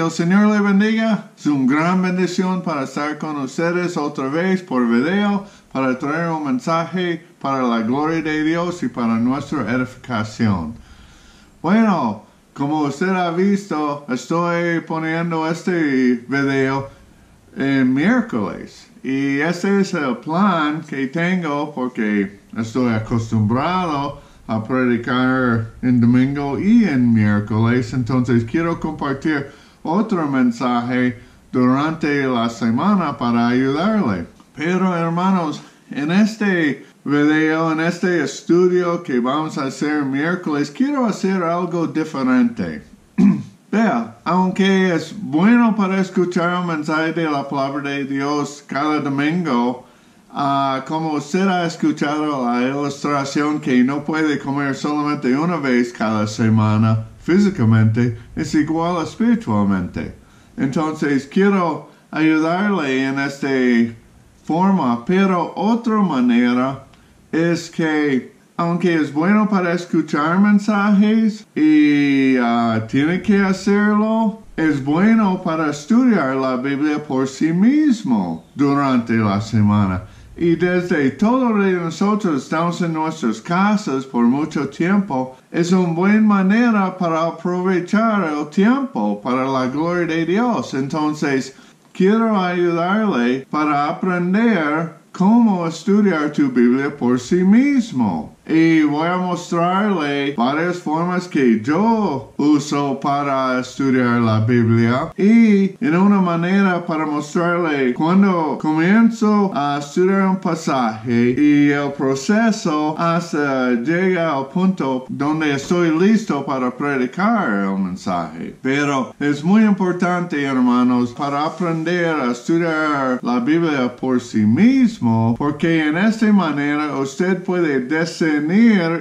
el Señor le bendiga. Es una gran bendición para estar con ustedes otra vez por video, para traer un mensaje para la gloria de Dios y para nuestra edificación. Bueno, como usted ha visto, estoy poniendo este video en miércoles. Y este es el plan que tengo porque estoy acostumbrado a predicar en domingo y en miércoles. Entonces quiero compartir otro mensaje durante la semana para ayudarle. Pero hermanos, en este video, en este estudio que vamos a hacer miércoles, quiero hacer algo diferente. Vea, aunque es bueno para escuchar un mensaje de la palabra de Dios cada domingo, como usted ha escuchado la ilustración que no puede comer solamente una vez cada semana físicamente, es igual espiritualmente. Entonces quiero ayudarle en esta forma, pero otra manera es que aunque es bueno para escuchar mensajes y tiene que hacerlo, es bueno para estudiar la Biblia por sí mismo durante la semana. Y desde todos nosotros estamos en nuestras casas por mucho tiempo, es una buena manera para aprovechar el tiempo para la gloria de Dios. Entonces, quiero ayudarle para aprender cómo estudiar tu Biblia por sí mismo. Y voy a mostrarle varias formas que yo uso para estudiar la Biblia. Y en una manera para mostrarle cuando comienzo a estudiar un pasaje y el proceso hasta llega al punto donde estoy listo para predicar el mensaje. Pero es muy importante, hermanos, para aprender a estudiar la Biblia por sí mismo, porque en esta manera usted puede discernir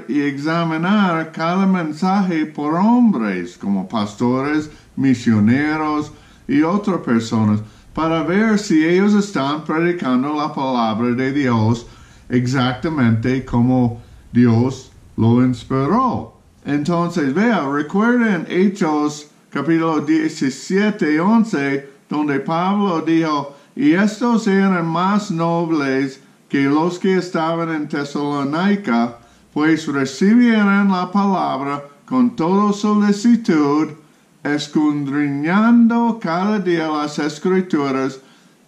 y examinar cada mensaje por hombres como pastores, misioneros y otras personas para ver si ellos están predicando la palabra de Dios exactamente como Dios lo inspiró. Entonces, vea, recuerden Hechos capítulo 17:11, donde Pablo dijo, y estos eran más nobles que los que estaban en Tesalónica, pues recibieron la palabra con toda solicitud, escudriñando cada día las escrituras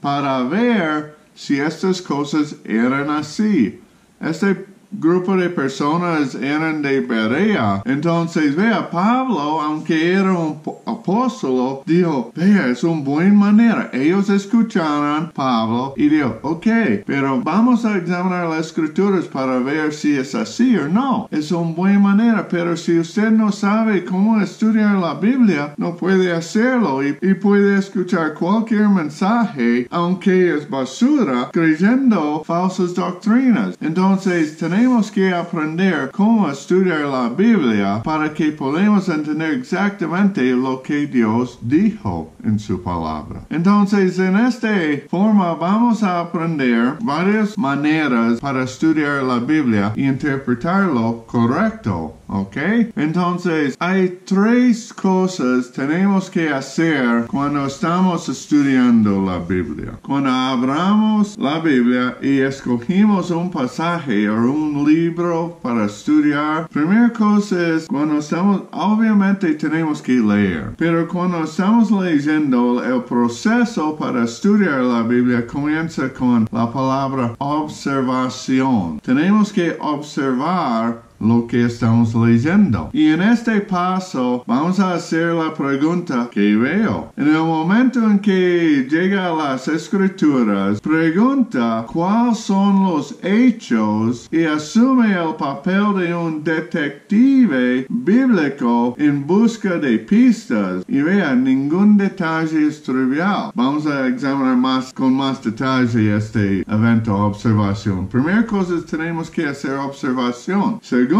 para ver si estas cosas eran así. Este grupo de personas eran de Berea. Entonces, vea, Pablo, aunque era un apóstol, dijo, vea, es una buena manera. Ellos escucharon Pablo y dijo, ok, pero vamos a examinar las escrituras para ver si es así o no. Es una buena manera, pero si usted no sabe cómo estudiar la Biblia, no puede hacerlo y puede escuchar cualquier mensaje, aunque es basura, creyendo falsas doctrinas. Entonces, tenemos que aprender cómo estudiar la Biblia para que podamos entender exactamente lo que Dios dijo en su palabra. Entonces, en esta forma vamos a aprender varias maneras para estudiar la Biblia y interpretarlo correcto. ¿Ok? Entonces, hay tres cosas que tenemos que hacer cuando estamos estudiando la Biblia. Cuando abramos la Biblia y escogimos un pasaje o un libro para estudiar, primera cosa es cuando estamos, obviamente tenemos que leer, pero cuando estamos leyendo, el proceso para estudiar la Biblia comienza con la palabra observación. Tenemos que observar lo que estamos leyendo. Y en este paso vamos a hacer la pregunta que veo. En el momento en que llega a las escrituras, pregunta cuáles son los hechos y asume el papel de un detective bíblico en busca de pistas. Y vea, ningún detalle es trivial. Vamos a examinar con más detalle este evento observación. Primera cosa es tenemos que hacer observación. Segundo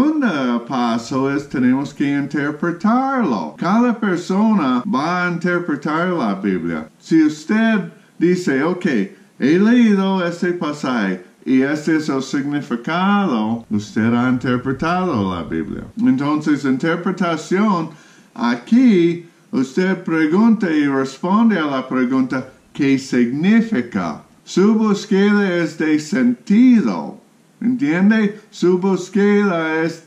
paso es tenemos que interpretarlo. Cada persona va a interpretar la Biblia. Si usted dice, ok, he leído este pasaje y este es el significado, usted ha interpretado la Biblia. Entonces, interpretación, aquí usted pregunta y responde a la pregunta ¿qué significa? Su búsqueda es de sentido. ¿Entiende? Su búsqueda es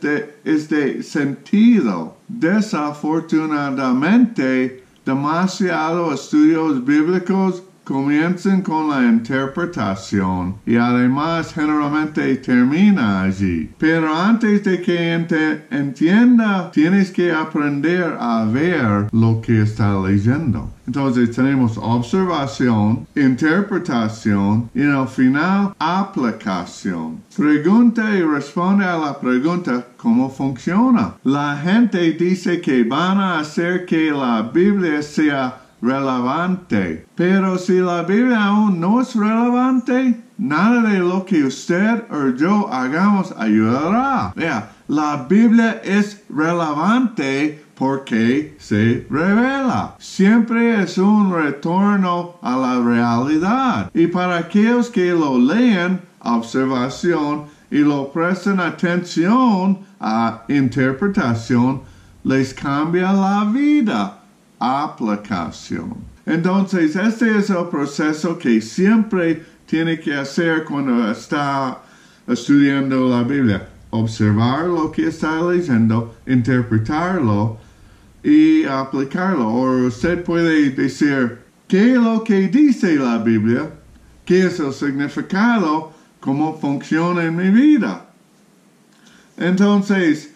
de sentido. Desafortunadamente, demasiados estudios bíblicos comienzan con la interpretación y además generalmente termina allí. Pero antes de que entienda, tienes que aprender a ver lo que está leyendo. Entonces tenemos observación, interpretación y al final aplicación. Pregunta y responde a la pregunta ¿cómo funciona? La gente dice que van a hacer que la Biblia sea relevante. Pero si la Biblia aún no es relevante, nada de lo que usted o yo hagamos ayudará. Vea, la Biblia es relevante porque se revela. Siempre es un retorno a la realidad. Y para aquellos que lo leen, observación, y lo prestan atención a interpretación, les cambia la vida. Aplicación. Entonces, este es el proceso que siempre tiene que hacer cuando está estudiando la Biblia. Observar lo que está leyendo, interpretarlo y aplicarlo. O usted puede decir, ¿qué es lo que dice la Biblia? ¿Qué es el significado? ¿Cómo funciona en mi vida? Entonces,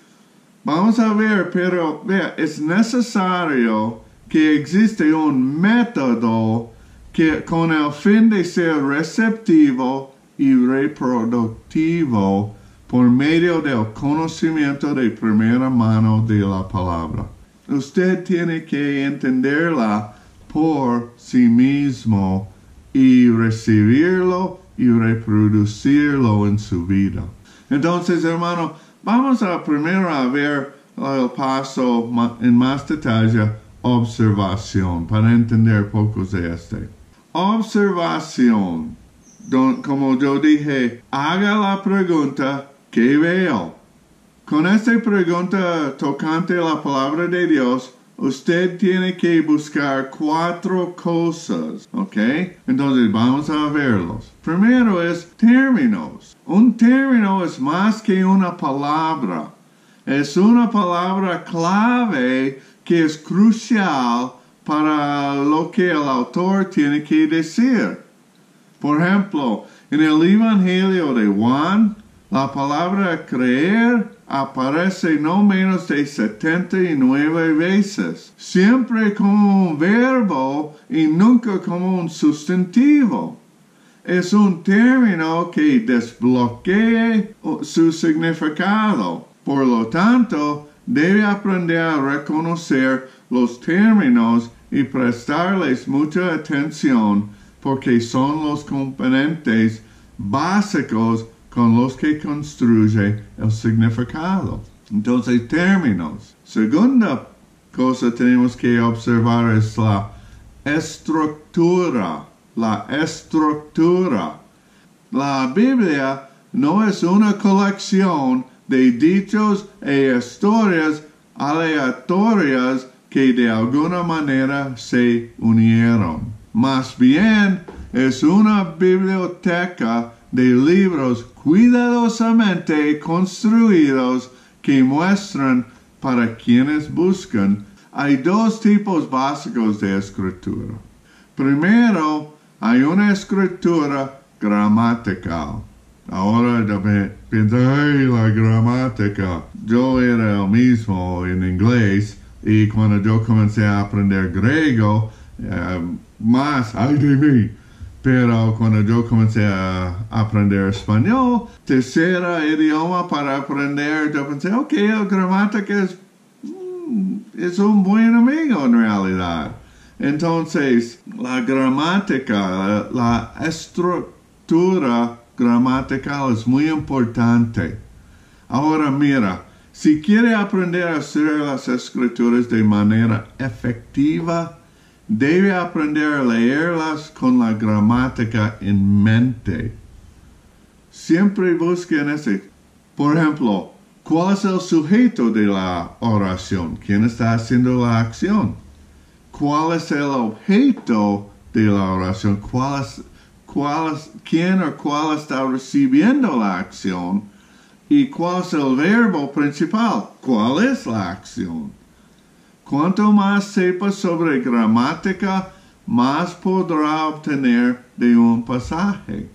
vamos a ver, pero vea, es necesario que existe un método que con el fin de ser receptivo y reproductivo por medio del conocimiento de primera mano de la palabra. Usted tiene que entenderla por sí mismo y recibirlo y reproducirlo en su vida. Entonces, hermano, vamos a primero a ver el paso en más detalle. Observación, para entender pocos de este. Observación. Como yo dije, haga la pregunta, ¿qué veo? Con esta pregunta tocante a la palabra de Dios, usted tiene que buscar 4 cosas, ¿ok? Entonces vamos a verlos. Primero es términos. Un término es más que una palabra. Es una palabra clave que es crucial para lo que el autor tiene que decir. Por ejemplo, en el Evangelio de Juan, la palabra creer aparece no menos de 79 veces, siempre como un verbo y nunca como un sustantivo. Es un término que desbloquea su significado. Por lo tanto, debe aprender a reconocer los términos y prestarles mucha atención porque son los componentes básicos con los que construye el significado. Entonces, términos. Segunda cosa tenemos que observar es la estructura. La estructura. La Biblia no es una colección de dichos e historias aleatorias que de alguna manera se unieron. Más bien, es una biblioteca de libros cuidadosamente construidos que muestran para quienes buscan. Hay 2 tipos básicos de escritura. Primero, hay una escritura gramatical. Ahora pienso, ay, la gramática. Yo era el mismo en inglés y cuando yo comencé a aprender griego, más, ay de mí. Pero cuando yo comencé a aprender español, tercera idioma para aprender, yo pensé, ok, la gramática es un buen amigo en realidad. Entonces, la gramática, la estructura gramatical es muy importante. Ahora mira, si quiere aprender a hacer las escrituras de manera efectiva, debe aprender a leerlas con la gramática en mente. Siempre busquen ese. Por ejemplo, ¿cuál es el sujeto de la oración? ¿Quién está haciendo la acción? ¿Cuál es el objeto de la oración? ¿Quién o cuál está recibiendo la acción? ¿Y cuál es el verbo principal? ¿Cuál es la acción? Cuanto más sepa sobre gramática, más podrá obtener de un pasaje.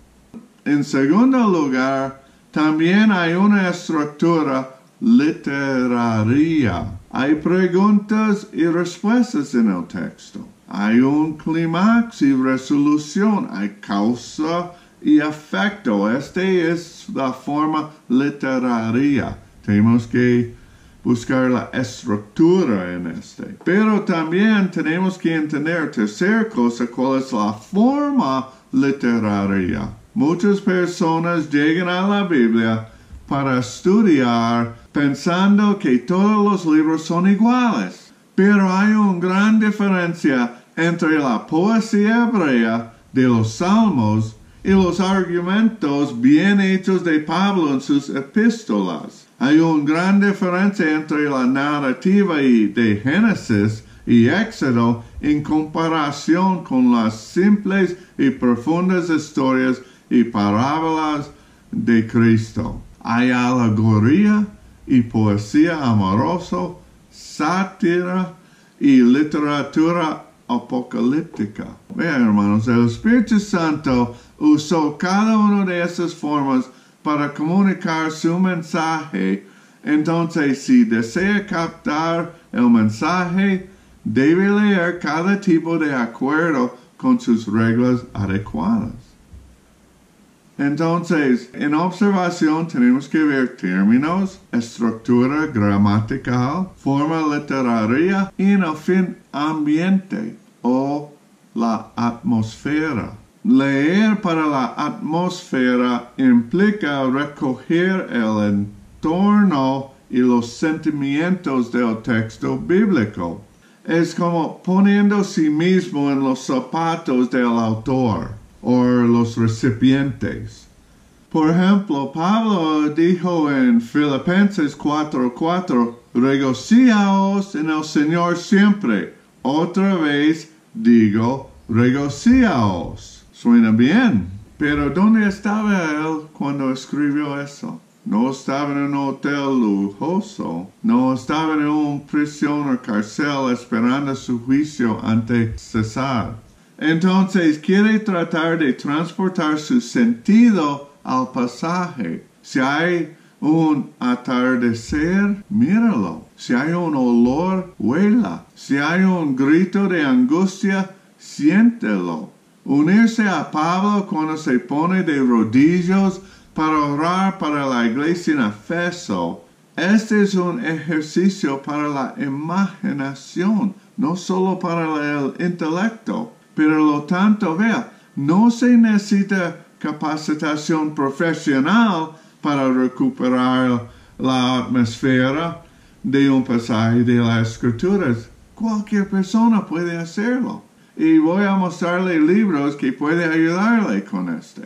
En segundo lugar, también hay una estructura literaria. Hay preguntas y respuestas en el texto. Hay un clímax y resolución. Hay causa y efecto. Esta es la forma literaria. Tenemos que buscar la estructura en este. Pero también tenemos que entender, tercera cosa, cuál es la forma literaria. Muchas personas llegan a la Biblia para estudiar pensando que todos los libros son iguales. Pero hay una gran diferencia entre la poesía hebrea de los salmos y los argumentos bien hechos de Pablo en sus epístolas. Hay una gran diferencia entre la narrativa de Génesis y Éxodo en comparación con las simples y profundas historias y parábolas de Cristo. Hay alegoría y poesía amorosa, sátira y literatura apocalíptica. Vean, hermanos, el Espíritu Santo usó cada una de esas formas para comunicar su mensaje. Entonces, si desea captar el mensaje, debe leer cada tipo de acuerdo con sus reglas adecuadas. Entonces, en observación tenemos que ver términos, estructura gramatical, forma literaria y en el fin ambiente o la atmósfera. Leer para la atmósfera implica recoger el entorno y los sentimientos del texto bíblico. Es como poniendo sí mismo en los zapatos del autor o los recipientes. Por ejemplo, Pablo dijo en Filipenses 4:4, regocíaos en el Señor siempre. Otra vez digo, regocíaos. Suena bien, pero ¿dónde estaba él cuando escribió eso? No estaba en un hotel lujoso, no estaba en una prisión o cárcel esperando su juicio ante César. Entonces quiere tratar de transportar su sentido al pasaje. Si hay un atardecer, míralo. Si hay un olor, huela. Si hay un grito de angustia, siéntelo. Unirse a Pablo cuando se pone de rodillas para orar para la iglesia en Efeso. Este es un ejercicio para la imaginación, no solo para el intelecto. Pero lo tanto, vea, no se necesita capacitación profesional para recuperar la atmósfera de un pasaje de las Escrituras. Cualquier persona puede hacerlo. Y voy a mostrarle libros que pueden ayudarle con este.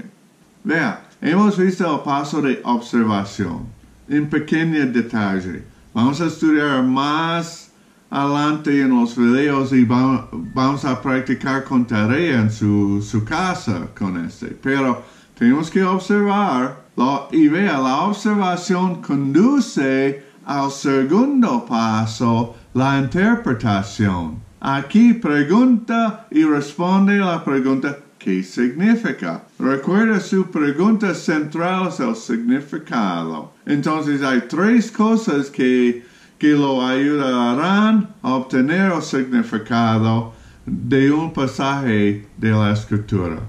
Vea, hemos visto el paso de observación en pequeño detalle. Vamos a estudiar más adelante en los videos y vamos a practicar con tarea en su casa con este. Pero tenemos que observar y vea, la observación conduce al segundo paso, la interpretación. Aquí pregunta y responde la pregunta, ¿qué significa? Recuerda, su pregunta central es el significado. Entonces hay tres cosas que lo ayudarán a obtener el significado de un pasaje de la Escritura.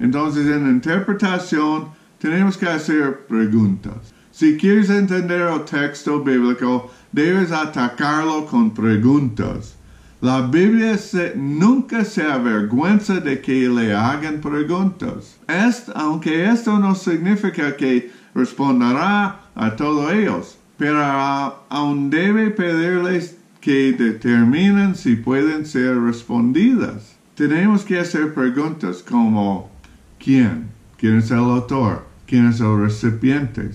Entonces, en interpretación, tenemos que hacer preguntas. Si quieres entender el texto bíblico, debes atacarlo con preguntas. La Biblia nunca se avergüenza de que le hagan preguntas. Aunque esto no significa que responderá a todos ellos, pero aún debe pedirles que determinen si pueden ser respondidas. Tenemos que hacer preguntas como ¿quién? ¿Quién es el autor? ¿Quién es el recipiente?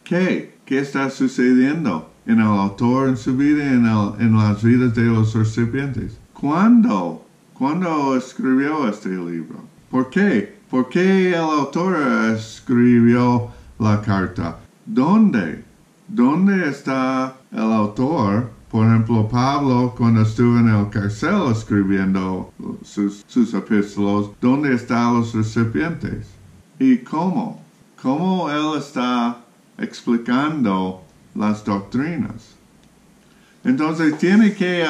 ¿Qué? ¿Qué está sucediendo en el autor, en su vida y en las vidas de los recipientes? ¿Cuándo escribió este libro? ¿Por qué? ¿Por qué el autor escribió la carta? ¿Dónde está el autor? Por ejemplo, Pablo, cuando estuvo en el cárcel escribiendo sus epístolas, ¿dónde están los recipientes? ¿Y cómo? ¿Cómo él está explicando las doctrinas? Entonces tiene que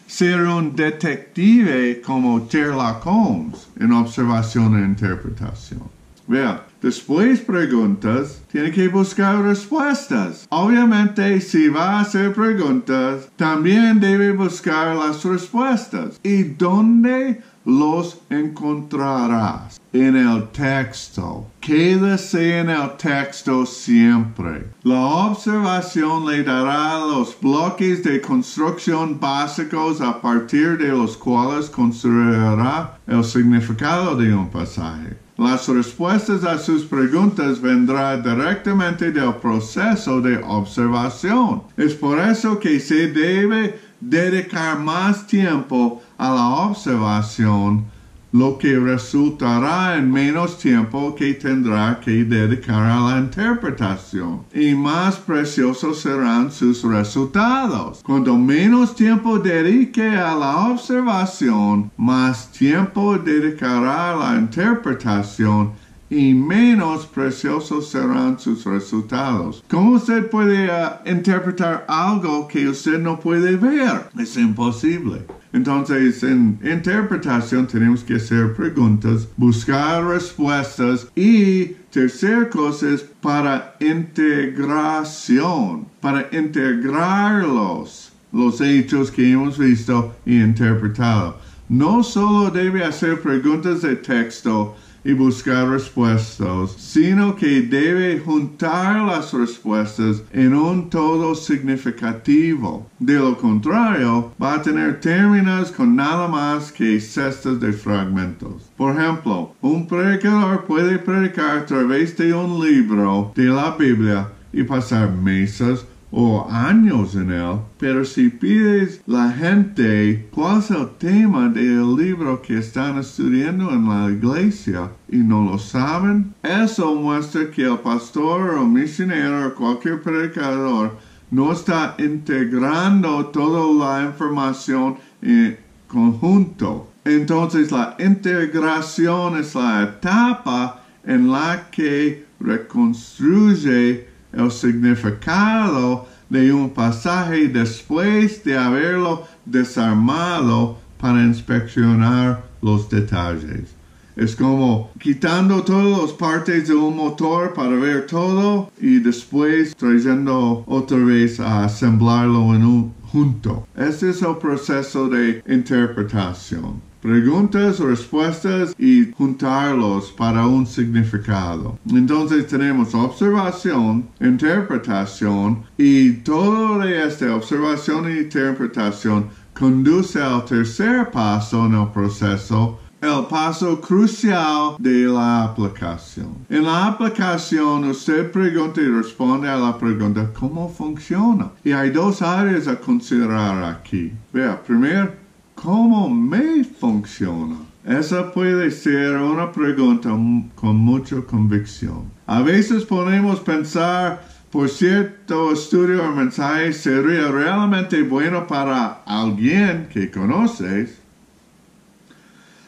ser un detective como Sherlock Holmes en observación e interpretación. Vea, después preguntas, tiene que buscar respuestas. Obviamente, si va a hacer preguntas, también debe buscar las respuestas. ¿Y dónde los encontrarás? En el texto. Quédese en el texto siempre. La observación le dará los bloques de construcción básicos a partir de los cuales construirá el significado de un pasaje. Las respuestas a sus preguntas vendrán directamente del proceso de observación. Es por eso que se debe dedicar más tiempo a la observación, lo que resultará en menos tiempo que tendrá que dedicar a la interpretación. Y más preciosos serán sus resultados. Cuanto menos tiempo dedique a la observación, más tiempo dedicará a la interpretación y menos preciosos serán sus resultados. ¿Cómo usted puede interpretar algo que usted no puede ver? Es imposible. Entonces, en interpretación tenemos que hacer preguntas, buscar respuestas y tercer cosa es para integración, para integrar los hechos que hemos visto y interpretado. No solo debe hacer preguntas de texto y buscar respuestas, sino que debe juntar las respuestas en un todo significativo. De lo contrario, va a tener términos con nada más que cestas de fragmentos. Por ejemplo, un predicador puede predicar a través de un libro de la Biblia y pasar meses o años en él, pero si pides a la gente cuál es el tema del libro que están estudiando en la iglesia y no lo saben, eso muestra que el pastor o misionero o cualquier predicador no está integrando toda la información en conjunto. Entonces la integración es la etapa en la que reconstruye el significado de un pasaje después de haberlo desarmado para inspeccionar los detalles. Es como quitando todas las partes de un motor para ver todo y después trayendo otra vez a asemblarlo en un junto. Este es el proceso de interpretación. Preguntas, respuestas y juntarlos para un significado. Entonces tenemos observación, interpretación y todo de esta observación e interpretación conduce al tercer paso en el proceso, el paso crucial de la aplicación. En la aplicación usted pregunta y responde a la pregunta ¿cómo funciona? Y hay dos áreas a considerar aquí. Vea, primero, ¿cómo me funciona? Esa puede ser una pregunta con mucha convicción. A veces podemos pensar, por cierto estudio o mensaje sería realmente bueno para alguien que conoces,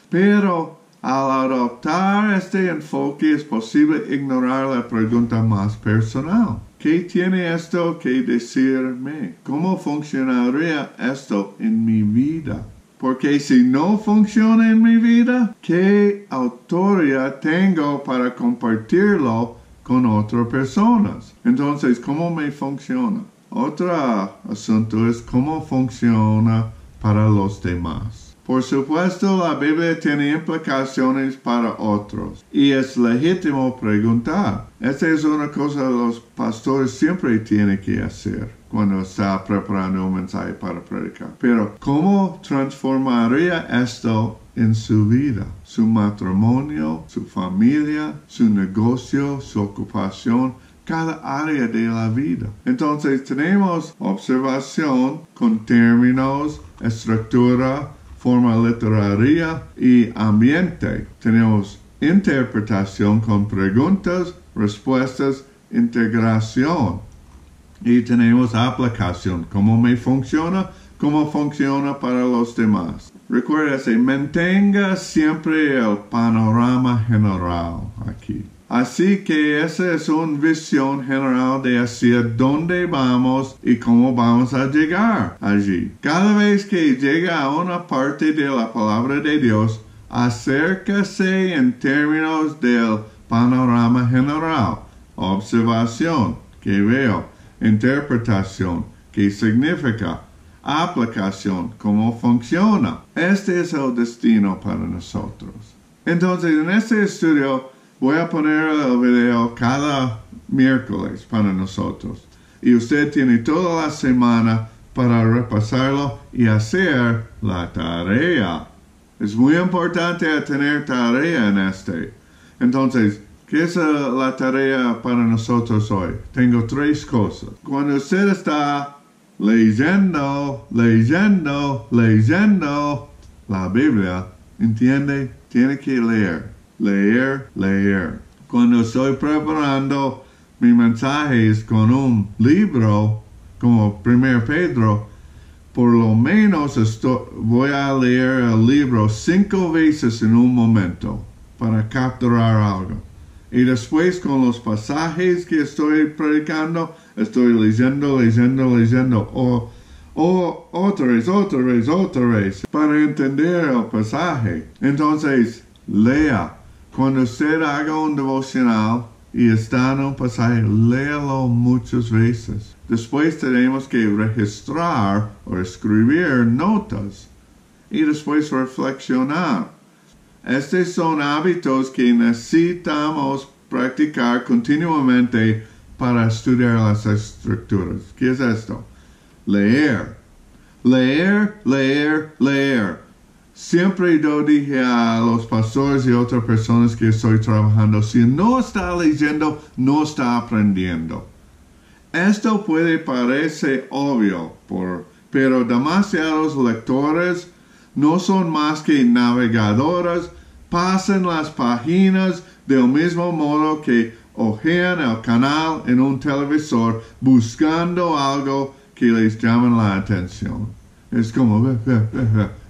pero al adoptar este enfoque es posible ignorar la pregunta más personal. ¿Qué tiene esto que decirme? ¿Cómo funcionaría esto en mi vida? Porque si no funciona en mi vida, ¿qué autoridad tengo para compartirlo con otras personas? Entonces, ¿cómo me funciona? Otro asunto es cómo funciona para los demás. Por supuesto, la Biblia tiene implicaciones para otros y es legítimo preguntar. Esta es una cosa que los pastores siempre tienen que hacer cuando está preparando un mensaje para predicar. Pero, ¿cómo transformaría esto en su vida? Su matrimonio, su familia, su negocio, su ocupación. cada área de la vida. Entonces tenemos observación con términos, estructura, forma literaria y ambiente. Tenemos interpretación con preguntas, respuestas, integración. Y tenemos aplicación, cómo me funciona, cómo funciona para los demás. Recuérdese, mantenga siempre el panorama general aquí. Así que esa es una visión general de hacia dónde vamos y cómo vamos a llegar allí. Cada vez que llega a una parte de la palabra de Dios, acérquese en términos del panorama general. Observación, que veo. Interpretación, que significa. Aplicación, cómo funciona. Este es el destino para nosotros. Entonces, en este estudio voy a poner el video cada miércoles para nosotros. Y usted tiene toda la semana para repasarlo y hacer la tarea. Es muy importante tener tarea en este. Entonces, ¿qué es la tarea para nosotros hoy? Tengo 3 cosas. Cuando usted está leyendo la Biblia, ¿entiende? Tiene que leer. Cuando estoy preparando mis mensajes con un libro, como 1 Pedro, por lo menos voy a leer el libro 5 veces en un momento para capturar algo. Y después con los pasajes que estoy predicando, estoy leyendo, o otra vez, para entender el pasaje. Entonces, lea. Cuando usted haga un devocional y está en un pasaje, léalo muchas veces. Después tenemos que registrar o escribir notas y después reflexionar. Estos son hábitos que necesitamos practicar continuamente para estudiar las escrituras. ¿Qué es esto? Leer. Siempre yo dije a los pastores y otras personas que estoy trabajando, si no está leyendo, no está aprendiendo. Esto puede parecer obvio, pero demasiados lectores no son más que navegadores, pasan las páginas del mismo modo que hojean el canal en un televisor buscando algo que les llame la atención. Es como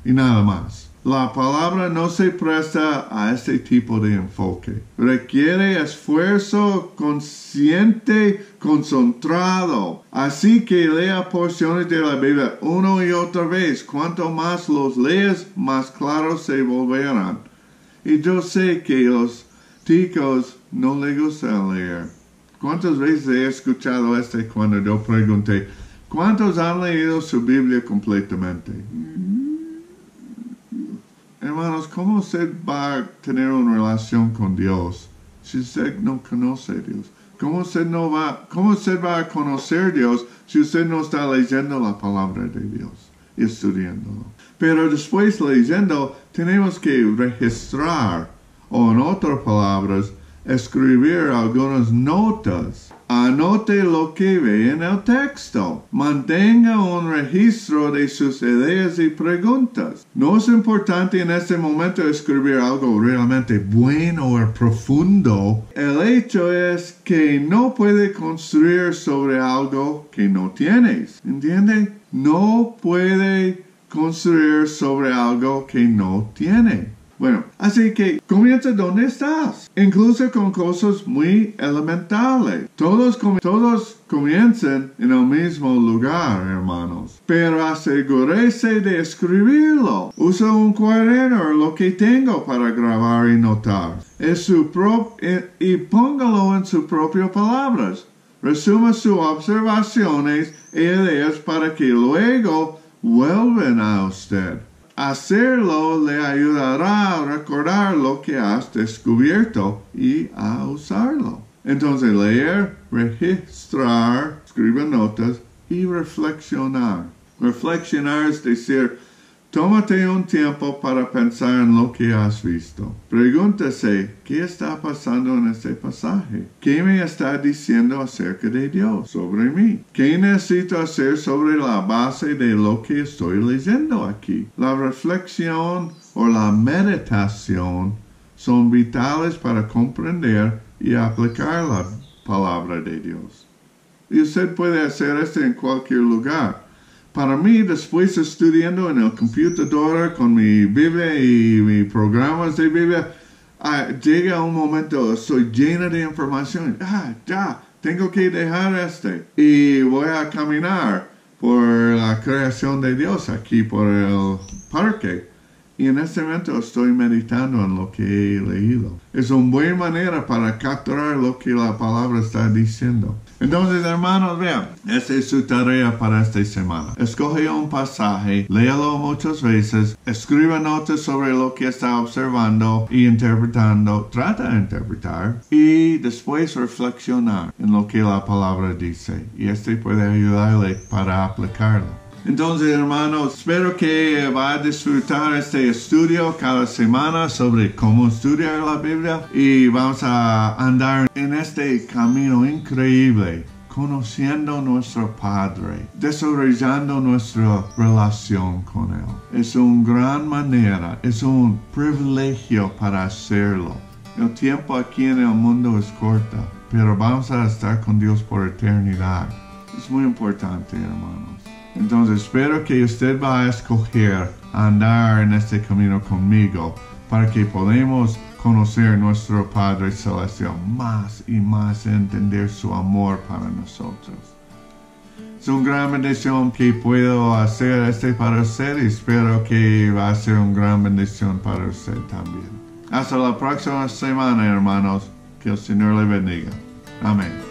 y nada más. La palabra no se presta a este tipo de enfoque. Requiere esfuerzo consciente, concentrado. Así que lea porciones de la Biblia una y otra vez. Cuanto más los leas, más claros se volverán. Y yo sé que los chicos no les gusta leer. ¿Cuántas veces he escuchado cuando yo pregunté, ¿cuántos han leído su Biblia completamente? Hermanos, ¿cómo usted va a tener una relación con Dios si usted no conoce a Dios? ¿Cómo usted va a conocer a Dios si usted no está leyendo la palabra de Dios y estudiándolo? Pero después leyendo, tenemos que registrar, o en otras palabras, escribir algunas notas. Anote lo que ve en el texto. Mantenga un registro de sus ideas y preguntas. No es importante en este momento escribir algo realmente bueno o profundo. El hecho es que no puede construir sobre algo que no tienes. ¿Entiende? No puede construir sobre algo que no tiene. Bueno, así que comienza donde estás, incluso con cosas muy elementales. Todos comienzan en el mismo lugar, hermanos. Pero asegúrese de escribirlo. Usa un cuaderno o lo que tengo para grabar y notar. Y póngalo en sus propias palabras. Resuma sus observaciones e ideas para que luego vuelvan a usted. Hacerlo le ayudará a recordar lo que has descubierto y a usarlo. Entonces, leer, registrar, escribir notas y reflexionar. Reflexionar es decir, Tómate un tiempo para pensar en lo que has visto. Pregúntase, ¿qué está pasando en este pasaje? ¿Qué me está diciendo acerca de Dios sobre mí? ¿Qué necesito hacer sobre la base de lo que estoy leyendo aquí? La reflexión o la meditación son vitales para comprender y aplicar la palabra de Dios. Y usted puede hacer esto en cualquier lugar. Para mí, después estudiando en el computador con mi Biblia y mis programas de Biblia, llega un momento, estoy llena de información. Ya, tengo que dejar y voy a caminar por la creación de Dios aquí por el parque. Y en este momento estoy meditando en lo que he leído. Es una buena manera para capturar lo que la palabra está diciendo. Entonces, hermanos, vean, esta es su tarea para esta semana. Escoge un pasaje, léalo muchas veces, escriba notas sobre lo que está observando y interpretando, trata de interpretar y después reflexionar en lo que la palabra dice. Y puede ayudarle para aplicarlo. Entonces, hermanos, espero que va a disfrutar este estudio cada semana sobre cómo estudiar la Biblia y vamos a andar en este camino increíble, conociendo a nuestro Padre, desarrollando nuestra relación con Él. Es una gran manera, es un privilegio para hacerlo. El tiempo aquí en el mundo es corto, pero vamos a estar con Dios por eternidad. Es muy importante, hermanos. Entonces espero que usted va a escoger andar en este camino conmigo para que podamos conocer nuestro Padre Celestial más y más y entender su amor para nosotros. Es una gran bendición que puedo hacer para usted y espero que va a ser una gran bendición para usted también. Hasta la próxima semana, hermanos. Que el Señor le bendiga. Amén.